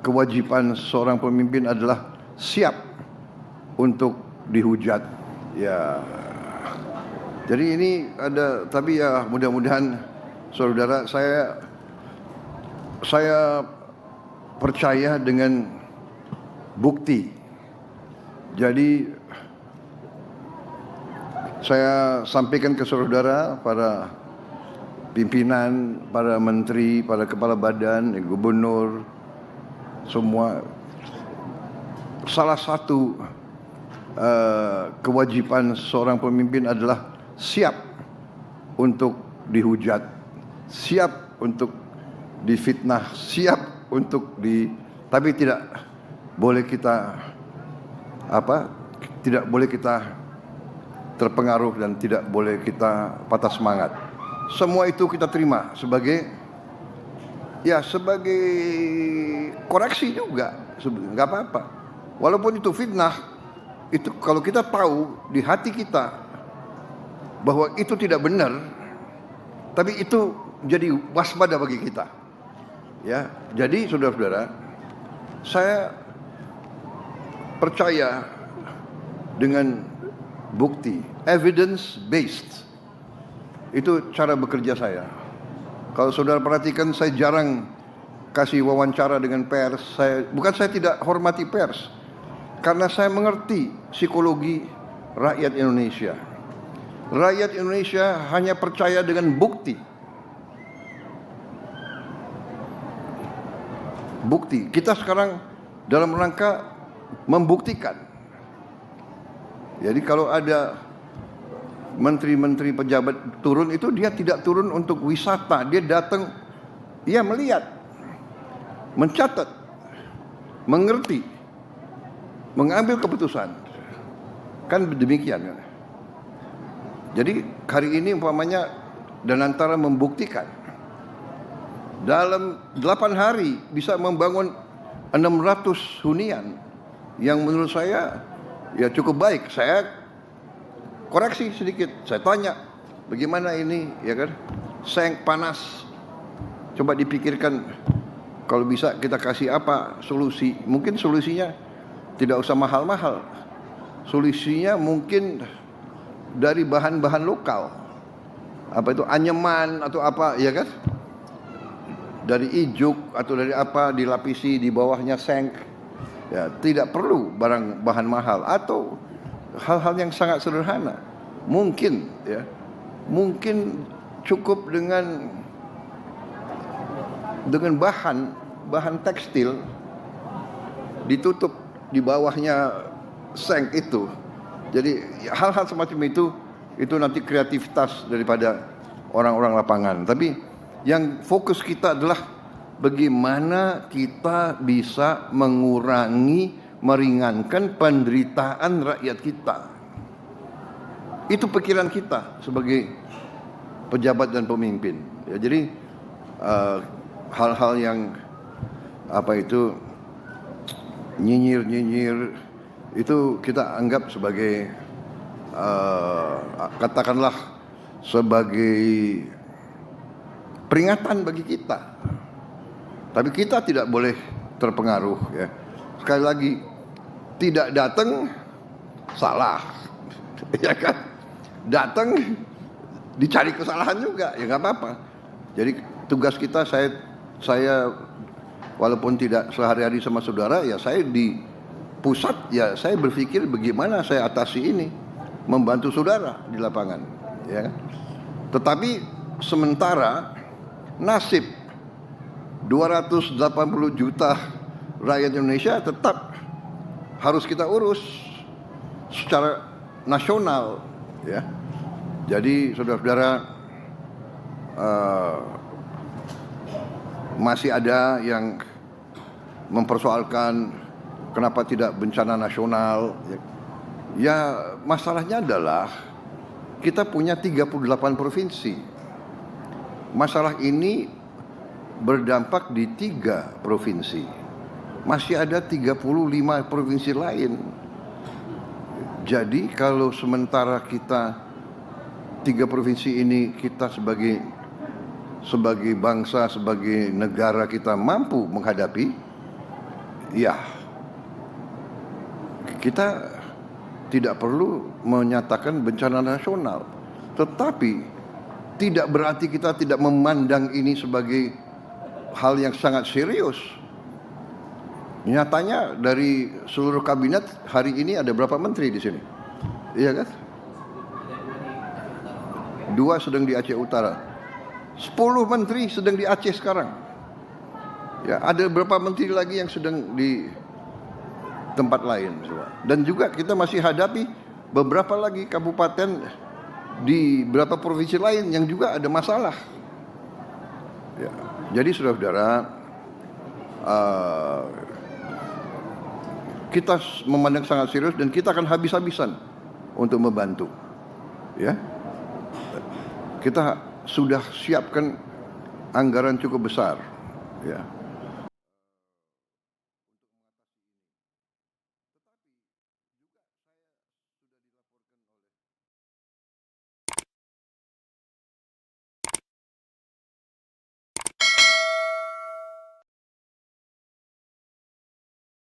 kewajiban seorang pemimpin adalah siap untuk dihujat. Ya, jadi ini ada, tapi ya mudah-mudahan saudara, saya percaya dengan bukti. Jadi saya sampaikan ke saudara, para pimpinan, para menteri, para kepala badan, gubernur, semua, salah satu kewajiban seorang pemimpin adalah siap untuk dihujat, siap untuk difitnah, siap untuk tapi tidak boleh kita tidak boleh kita terpengaruh dan tidak boleh kita patah semangat. Semua itu kita terima sebagai koreksi juga, nggak apa-apa. Walaupun itu fitnah, itu kalau kita tahu di hati kita bahwa itu tidak benar, tapi itu jadi waspada bagi kita. Ya, jadi saudara-saudara, saya percaya dengan bukti, evidence based. Itu cara bekerja saya. Kalau saudara perhatikan, saya jarang kasih wawancara dengan pers. Bukan saya tidak hormati pers, karena saya mengerti psikologi rakyat Indonesia. Rakyat Indonesia hanya percaya dengan bukti. Bukti. Kita sekarang dalam rangka membuktikan. Jadi kalau ada menteri-menteri pejabat turun, itu dia tidak turun untuk wisata. Dia datang, ia melihat, mencatat, mengerti, mengambil keputusan. Kan demikian. Jadi hari ini umpamanya Danantara membuktikan dalam 8 hari bisa membangun 600 hunian yang menurut saya ya cukup baik. Saya koreksi sedikit, saya tanya bagaimana ini, ya kan, seng panas, coba dipikirkan kalau bisa kita kasih apa solusi. Mungkin solusinya tidak usah mahal-mahal, solusinya mungkin dari bahan-bahan lokal, apa itu anyaman atau apa, ya kan, dari ijuk atau dari apa, dilapisi di bawahnya seng. Ya, tidak perlu bahan mahal, atau hal-hal yang sangat sederhana. Mungkin cukup dengan bahan tekstil ditutup di bawahnya seng itu. Jadi hal-hal semacam itu nanti kreativitas daripada orang-orang lapangan. Tapi yang fokus kita adalah bagaimana kita bisa mengurangi, meringankan penderitaan rakyat kita. Itu pikiran kita sebagai pejabat dan pemimpin. Ya, jadi hal-hal yang nyinyir itu kita anggap sebagai katakanlah sebagai peringatan bagi kita. Tapi kita tidak boleh terpengaruh, ya. Sekali lagi, tidak datang salah, ya kan? Datang dicari kesalahan juga, ya nggak apa-apa. Jadi tugas kita, saya walaupun tidak sehari-hari sama saudara, ya saya di pusat, ya saya berpikir bagaimana saya atasi ini, membantu saudara di lapangan, ya. Tetapi sementara nasib 280 juta rakyat Indonesia tetap harus kita urus secara nasional, ya. Jadi saudara-saudara, masih ada yang mempersoalkan kenapa tidak bencana nasional. Ya, masalahnya adalah kita punya 38 provinsi. Masalah ini berdampak di 3 provinsi. Masih ada 35 provinsi lain. Jadi kalau sementara kita 3 provinsi ini kita sebagai sebagai bangsa, sebagai negara kita mampu menghadapi, ya kita tidak perlu menyatakan bencana nasional. Tetapi tidak berarti kita tidak memandang ini sebagai hal yang sangat serius. Nyatanya dari seluruh kabinet hari ini ada berapa menteri di sini? Iya kan? 2 sedang di Aceh Utara. 10 menteri sedang di Aceh sekarang. Ya, ada berapa menteri lagi yang sedang di tempat lain. Dan juga kita masih hadapi beberapa lagi kabupaten di beberapa provinsi lain yang juga ada masalah. Ya, jadi saudara-saudara, kita memandang sangat serius dan kita akan habis-habisan untuk membantu. Ya, kita sudah siapkan anggaran cukup besar. Ya.